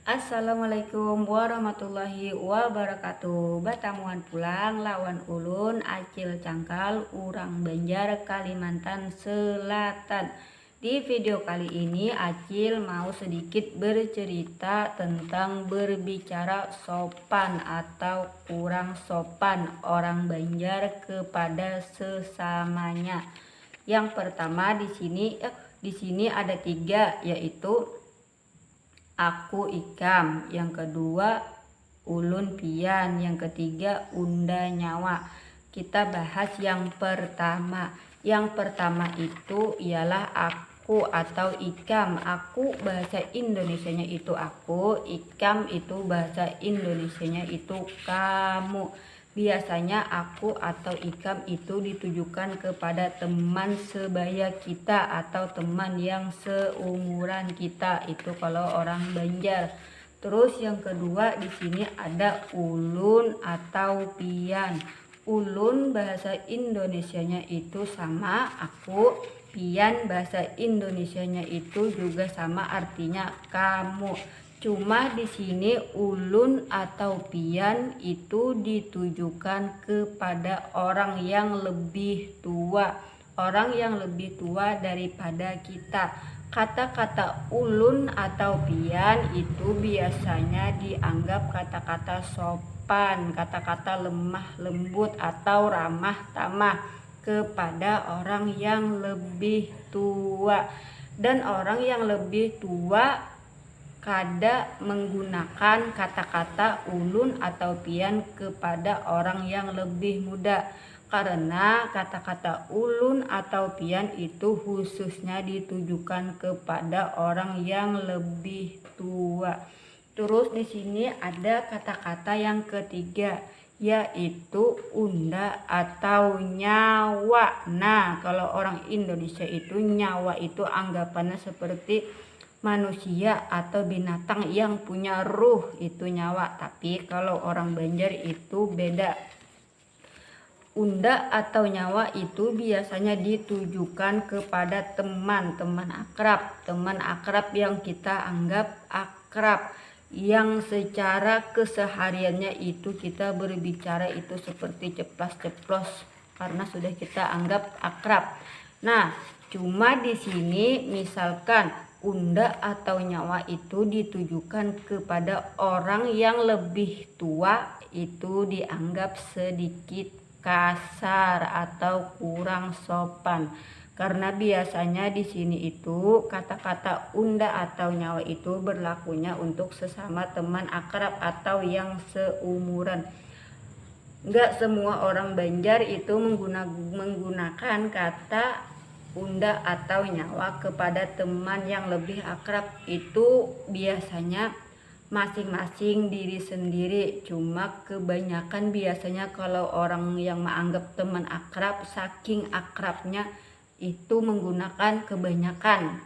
Assalamualaikum warahmatullahi wabarakatuh. Batamuan pulang lawan ulun Acil Cangkal, urang Banjar, Kalimantan Selatan. Di video kali ini Acil mau sedikit bercerita tentang berbicara sopan atau kurang sopan orang Banjar kepada sesamanya. Yang pertama di sini ada 3, yaitu aku Ikam, yang kedua ulun Pian, yang ketiga Unda Nyawa. Kita bahas yang pertama. Yang pertama itu ialah aku atau Ikam. Aku bahasa Indonesianya itu aku, Ikam itu bahasa Indonesianya itu kamu. Biasanya aku atau Ikam itu ditujukan kepada teman sebaya kita atau teman yang seumuran kita, itu kalau orang Banjar. Terus yang kedua di sini ada ulun atau pian. Ulun bahasa Indonesianya itu sama aku, pian bahasa Indonesianya itu juga sama, artinya kamu. Cuma di sini ulun atau pian itu ditujukan kepada orang yang lebih tua, orang yang lebih tua daripada kita. Kata-kata ulun atau pian itu biasanya dianggap kata-kata sopan, kata-kata lemah lembut atau ramah tamah kepada orang yang lebih tua. Dan orang yang lebih tua kada menggunakan kata-kata ulun atau pian kepada orang yang lebih muda, karena kata-kata ulun atau pian itu khususnya ditujukan kepada orang yang lebih tua. Terus di sini ada kata-kata yang ketiga, yaitu unda atau nyawa. Nah, kalau orang Indonesia itu nyawa itu anggapannya seperti manusia atau binatang yang punya ruh, itu nyawa. Tapi kalau orang Banjar itu beda. Unda atau nyawa itu biasanya ditujukan kepada teman akrab yang kita anggap akrab, yang secara kesehariannya itu kita berbicara itu seperti ceplas-ceplos karena sudah kita anggap akrab. Nah, cuma di sini misalkan unda atau nyawa itu ditujukan kepada orang yang lebih tua, itu dianggap sedikit kasar atau kurang sopan. Karena biasanya di sini itu kata-kata unda atau nyawa itu berlakunya untuk sesama teman akrab atau yang seumuran. Enggak semua orang Banjar itu menggunakan kata unda atau nyawa kepada teman yang lebih akrab. Itu biasanya masing-masing diri sendiri. Cuma kebanyakan biasanya kalau orang yang menganggap teman akrab, saking akrabnya itu menggunakan, kebanyakan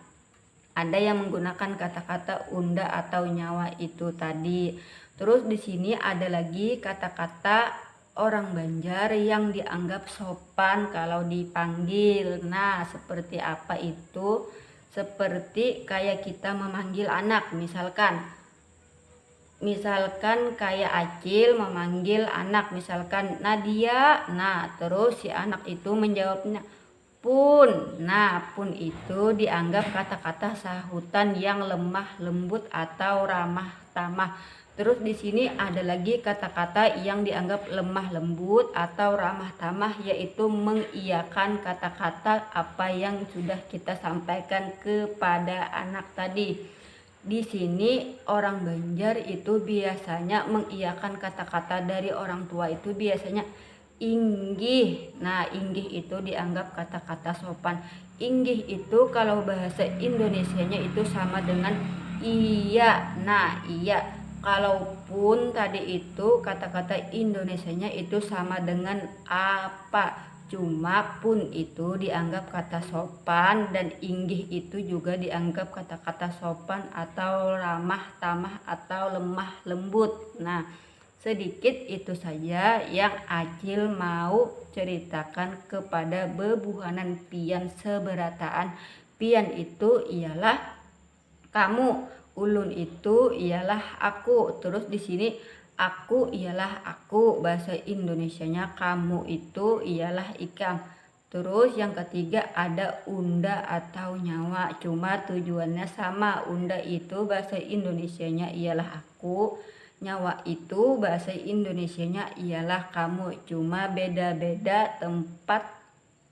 ada yang menggunakan kata-kata unda atau nyawa itu tadi. Terus di sini ada lagi kata-kata orang Banjar yang dianggap sopan kalau dipanggil. Nah, seperti apa itu? Seperti kayak kita memanggil anak, misalkan kayak Acil memanggil anak, misalkan Nadia. Nah, terus si anak itu menjawabnya pun. Nah, pun itu dianggap kata-kata sahutan yang lemah lembut atau ramah tamah. Terus di sini ada lagi kata-kata yang dianggap lemah lembut atau ramah tamah, yaitu mengiyakan kata-kata apa yang sudah kita sampaikan kepada anak tadi. Di sini orang Banjar itu biasanya mengiyakan kata-kata dari orang tua itu biasanya inggih. Nah, inggih itu dianggap kata-kata sopan. Inggih itu kalau bahasa Indonesianya itu sama dengan iya. Nah, iya. Kalaupun tadi itu kata-kata Indonesianya itu sama dengan apa. Cuma pun itu dianggap kata sopan dan inggih itu juga dianggap kata-kata sopan atau ramah tamah atau lemah lembut. Nah, sedikit itu saja yang Acil mau ceritakan kepada bebuhanan pian seberataan. Pian itu ialah kamu, ulun itu ialah aku. Terus di sini aku ialah aku, bahasa Indonesianya kamu itu ialah ikang. Terus yang ketiga ada unda atau nyawa, cuma tujuannya sama. Unda itu bahasa Indonesianya ialah aku, nyawa itu bahasa Indonesianya ialah kamu, cuma beda-beda tempat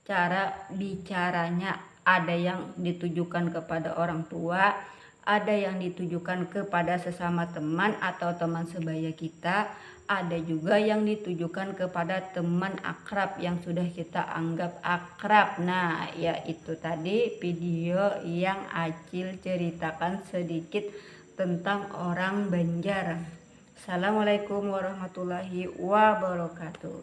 cara bicaranya. Ada yang ditujukan kepada orang tua, ada yang ditujukan kepada sesama teman atau teman sebaya kita, ada juga yang ditujukan kepada teman akrab yang sudah kita anggap akrab. Nah, yaitu tadi video yang Acil ceritakan sedikit tentang orang Banjar. Assalamualaikum warahmatullahi wabarakatuh.